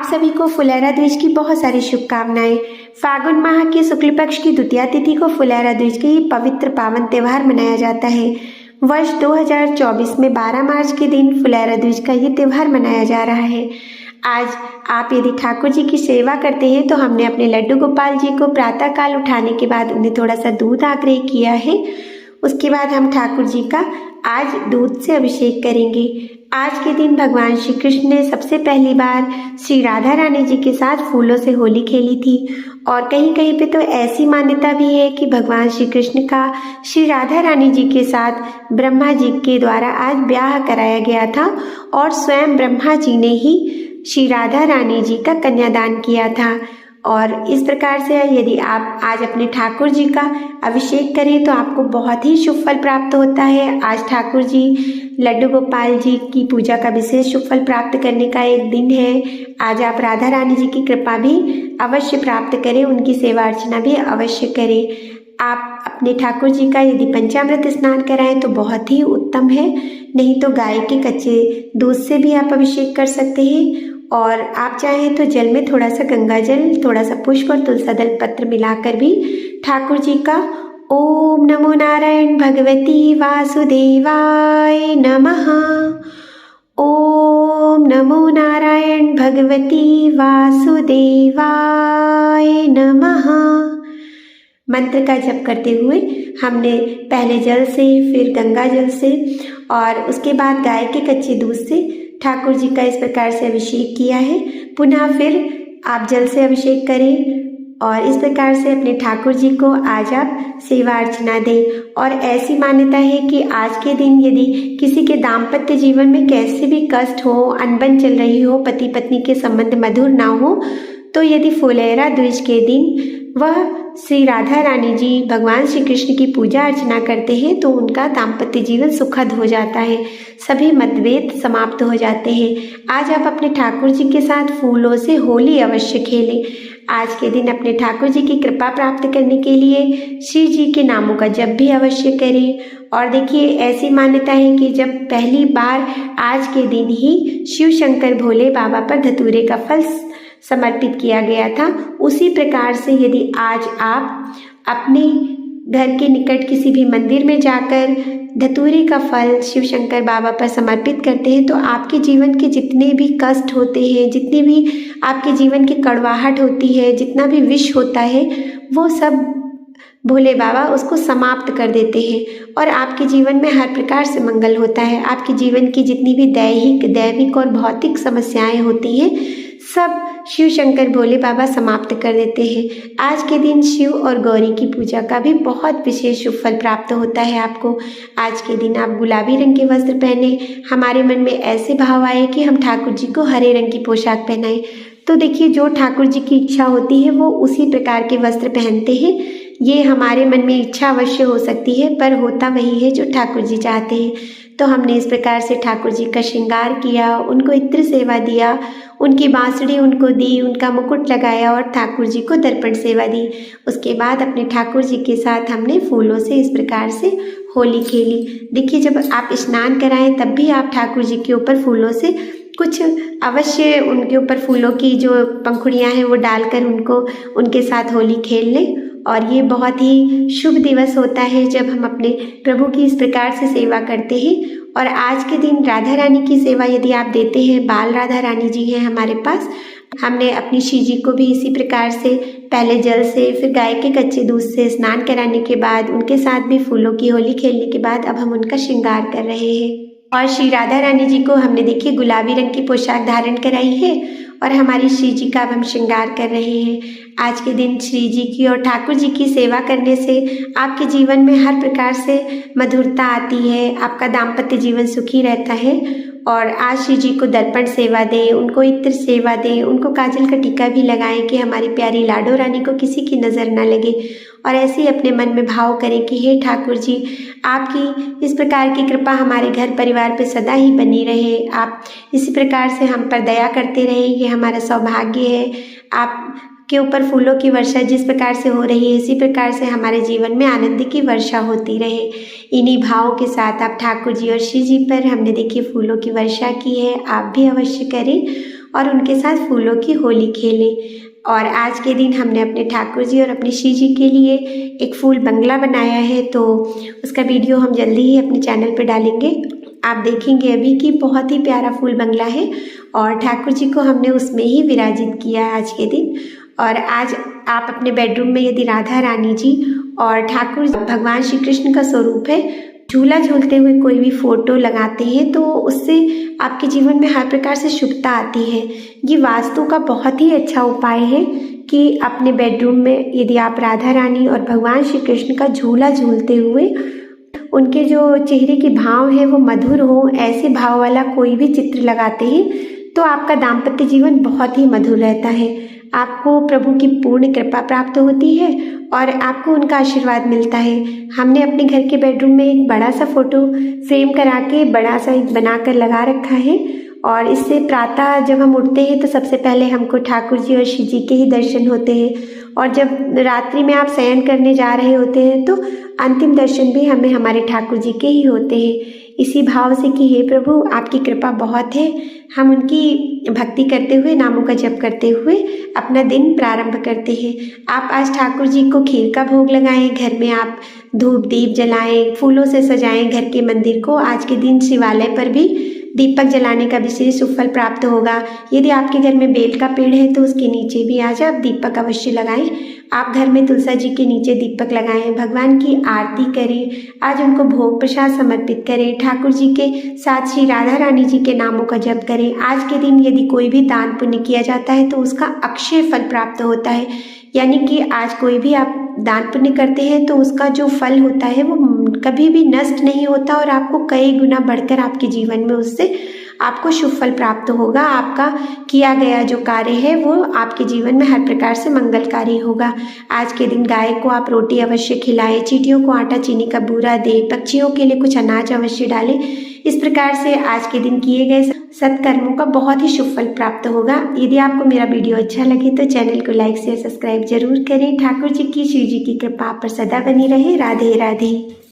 सभी को फुलेरा द्विज की बहुत सारी शुभकामनाएं। फागुन माह के शुक्ल पक्ष की द्वितीया तिथि को फुलेरा द्विज की पवित्र पावन त्यौहार मनाया जाता है। वर्ष 2024 में 12 मार्च के दिन फुलेरा द्विज का ये त्यौहार मनाया जा रहा है। आज आप यदि ठाकुर जी की सेवा करते हैं तो हमने अपने लड्डू गोपाल जी को प्रातः काल उठाने के बाद उन्हें थोड़ा सा दूध आग्रह किया है। उसके बाद हम ठाकुर जी का आज दूध से अभिषेक करेंगे। आज के दिन भगवान श्री कृष्ण ने सबसे पहली बार श्री राधा रानी जी के साथ फूलों से होली खेली थी और कहीं कहीं पे तो ऐसी मान्यता भी है कि भगवान श्री कृष्ण का श्री राधा रानी जी के साथ ब्रह्मा जी के द्वारा आज ब्याह कराया गया था और स्वयं ब्रह्मा जी ने ही श्री राधा रानी जी का कन्यादान किया था। और इस प्रकार से यदि आप आज अपने ठाकुर जी का अभिषेक करें तो आपको बहुत ही शुभ फल प्राप्त होता है। आज ठाकुर जी लड्डू गोपाल जी की पूजा का विशेष शुभ फल प्राप्त करने का एक दिन है। आज आप राधा रानी जी की कृपा भी अवश्य प्राप्त करें, उनकी सेवा अर्चना भी अवश्य करें। आप अपने ठाकुर जी का यदि पंचामृत स्नान कराएं तो बहुत ही उत्तम है, नहीं तो गाय के कच्चे दूध से भी आप अभिषेक कर सकते हैं। और आप चाहें तो जल में थोड़ा सा गंगा जल, थोड़ा सा पुष्प और तुलसी दल पत्र मिलाकर भी ठाकुर जी का ओम नमो नारायण भगवती वासुदेवाय नमः, ओम नमो नारायण भगवती वासुदेवाय नमः मंत्र का जप करते हुए हमने पहले जल से, फिर गंगा जल से और उसके बाद गाय के कच्चे दूध से ठाकुर जी का इस प्रकार से अभिषेक किया है। पुनः फिर आप जल से अभिषेक करें और इस प्रकार से अपने ठाकुर जी को आज आप सेवा अर्चना दें। और ऐसी मान्यता है कि आज के दिन यदि किसी के दाम्पत्य जीवन में कैसे भी कष्ट हो, अनबन चल रही हो, पति पत्नी के संबंध मधुर ना हो, तो यदि फुलेरा द्विज के दिन वह श्री राधा रानी जी भगवान श्री कृष्ण की पूजा अर्चना करते हैं तो उनका दाम्पत्य जीवन सुखद हो जाता है, सभी मतभेद समाप्त हो जाते हैं। आज आप अपने ठाकुर जी के साथ फूलों से होली अवश्य खेलें। आज के दिन अपने ठाकुर जी की कृपा प्राप्त करने के लिए श्री जी के नामों का जप भी अवश्य करें। और देखिए, ऐसी मान्यता है कि जब पहली बार आज के दिन ही शिव शंकर भोले बाबा पर धतूरे का फल समर्पित किया गया था, उसी प्रकार से यदि आज आप अपने घर के निकट किसी भी मंदिर में जाकर धतूरे का फल शिव शंकर बाबा पर समर्पित करते हैं तो आपके जीवन के जितने भी कष्ट होते हैं, जितने भी आपके जीवन की कड़वाहट होती है, जितना भी विष होता है, वो सब भोले बाबा उसको समाप्त कर देते हैं और आपके जीवन में हर प्रकार से मंगल होता है। आपके जीवन की जितनी भी दैहिक, दैविक और भौतिक समस्याएं होती हैं, सब शिव शंकर भोले बाबा समाप्त कर देते हैं। आज के दिन शिव और गौरी की पूजा का भी बहुत विशेष शुभ फल प्राप्त होता है आपको। आज के दिन आप गुलाबी रंग के वस्त्र पहने। हमारे मन में ऐसे भाव आए कि हम ठाकुर जी को हरे रंग की पोशाक पहनाएं। तो देखिए, जो ठाकुर जी की इच्छा होती है वो उसी प्रकार के वस्त्र पहनते हैं। ये हमारे मन में इच्छा अवश्य हो सकती है, पर होता वही है जो ठाकुर जी चाहते हैं। तो हमने इस प्रकार से ठाकुर जी का श्रृंगार किया, उनको इत्र सेवा दिया, उनकी बांसुरी उनको दी, उनका मुकुट लगाया और ठाकुर जी को दर्पण सेवा दी। उसके बाद अपने ठाकुर जी के साथ हमने फूलों से इस प्रकार से होली खेली। देखिए, जब आप स्नान कराएं तब भी आप ठाकुर जी के ऊपर फूलों से कुछ अवश्य, उनके ऊपर फूलों की जो पंखुड़ियाँ हैं वो डालकर उनके साथ होली खेल लें। और ये बहुत ही शुभ दिवस होता है जब हम अपने प्रभु की इस प्रकार से सेवा करते हैं। और आज के दिन राधा रानी की सेवा यदि आप देते हैं, बाल राधा रानी जी हैं हमारे पास, हमने अपनी श्री जी को भी इसी प्रकार से पहले जल से, फिर गाय के कच्चे दूध से स्नान कराने के बाद, उनके साथ भी फूलों की होली खेलने के बाद अब हम उनका श्रृंगार कर रहे हैं। और श्री राधा रानी जी को हमने देखिए गुलाबी रंग की पोशाक धारण कराई है और हमारी श्री जी का अब हम श्रृंगार कर रहे हैं। आज के दिन श्री जी की और ठाकुर जी की सेवा करने से आपके जीवन में हर प्रकार से मधुरता आती है, आपका दाम्पत्य जीवन सुखी रहता है। और आज श्री जी को दर्पण सेवा दें, उनको इत्र सेवा दें, उनको काजल का टीका भी लगाएं कि हमारी प्यारी लाडो रानी को किसी की नज़र न लगे। और ऐसे ही अपने मन में भाव करें कि हे ठाकुर जी, आपकी इस प्रकार की कृपा हमारे घर परिवार पे सदा ही बनी रहे। आप इसी प्रकार से हम पर दया करते रहे, ये हमारा सौभाग्य है। आप के ऊपर फूलों की वर्षा जिस प्रकार से हो रही है, इसी प्रकार से हमारे जीवन में आनंद की वर्षा होती रहे। इन्हीं भावों के साथ आप ठाकुर जी और श्री जी पर हमने देखिए फूलों की वर्षा की है, आप भी अवश्य करें। और उनके साथ फूलों की होली खेलें। और आज के दिन हमने अपने ठाकुर जी और अपने श्री जी के लिए एक फूल बंगला बनाया है, तो उसका वीडियो हम जल्दी ही अपने चैनल पर डालेंगे। आप देखेंगे अभी कि बहुत ही प्यारा फूल बंगला है और ठाकुर जी को हमने उसमें ही विराजित किया है आज के दिन। और आज आप अपने बेडरूम में यदि राधा रानी जी और ठाकुर भगवान श्री कृष्ण का स्वरूप है, झूला झूलते हुए कोई भी फोटो लगाते हैं तो उससे आपके जीवन में हर प्रकार से शुभता आती है। ये वास्तु का बहुत ही अच्छा उपाय है कि अपने बेडरूम में यदि आप राधा रानी और भगवान श्री कृष्ण का झूला झूलते हुए उनके जो चेहरे के भाव हैं वो मधुर हो, ऐसे भाव वाला कोई भी चित्र लगाते हैं तो आपका दाम्पत्य जीवन बहुत ही मधुर रहता है। आपको प्रभु की पूर्ण कृपा प्राप्त होती है और आपको उनका आशीर्वाद मिलता है। हमने अपने घर के बेडरूम में एक बड़ा सा फोटो फ्रेम करा के बड़ा सा एक बनाकर लगा रखा है और इससे प्रातः जब हम उठते हैं तो सबसे पहले हमको ठाकुर जी और श्री जी के ही दर्शन होते हैं और जब रात्रि में आप शयन करने जा रहे होते हैं तो अंतिम दर्शन भी हमें हमारे ठाकुर जी के ही होते हैं। इसी भाव से कि हे प्रभु आपकी कृपा बहुत है, हम उनकी भक्ति करते हुए, नामों का जप करते हुए अपना दिन प्रारंभ करते हैं। आप आज ठाकुर जी को खीर का भोग लगाएं, घर में आप धूप दीप जलाएं, फूलों से सजाएं घर के मंदिर को। आज के दिन शिवालय पर भी दीपक जलाने का विशेष सुफल प्राप्त होगा। यदि आपके घर में बेल का पेड़ है तो उसके नीचे भी आज आप दीपक अवश्य लगाएं। आप घर में तुलसी जी के नीचे दीपक लगाएं, भगवान की आरती करें, आज उनको भोग प्रसाद समर्पित करें, ठाकुर जी के साथ श्री राधा रानी जी के नामों का जप करें। आज के दिन यदि कोई भी दान पुण्य किया जाता है तो उसका अक्षय फल प्राप्त होता है, यानी कि आज कोई भी आप दान पुण्य करते हैं तो उसका जो फल होता है वो कभी भी नष्ट नहीं होता और आपको कई गुना बढ़कर आपके जीवन में उससे आपको शुभ फल प्राप्त होगा। आपका किया गया जो कार्य है वो आपके जीवन में हर प्रकार से मंगलकारी होगा। आज के दिन गाय को आप रोटी अवश्य खिलाएं, चींटियों को आटा चीनी का बूरा दें, पक्षियों के लिए कुछ अनाज अवश्य डालें। इस प्रकार से आज के दिन किए गए सत्कर्मों का बहुत ही शुभ फल प्राप्त होगा। यदि आपको मेरा वीडियो अच्छा लगे तो चैनल को लाइक शेयर सब्सक्राइब जरूर करें। ठाकुर जी की, शिव जी की कृपा आप पर सदा बनी रहे। राधे राधे।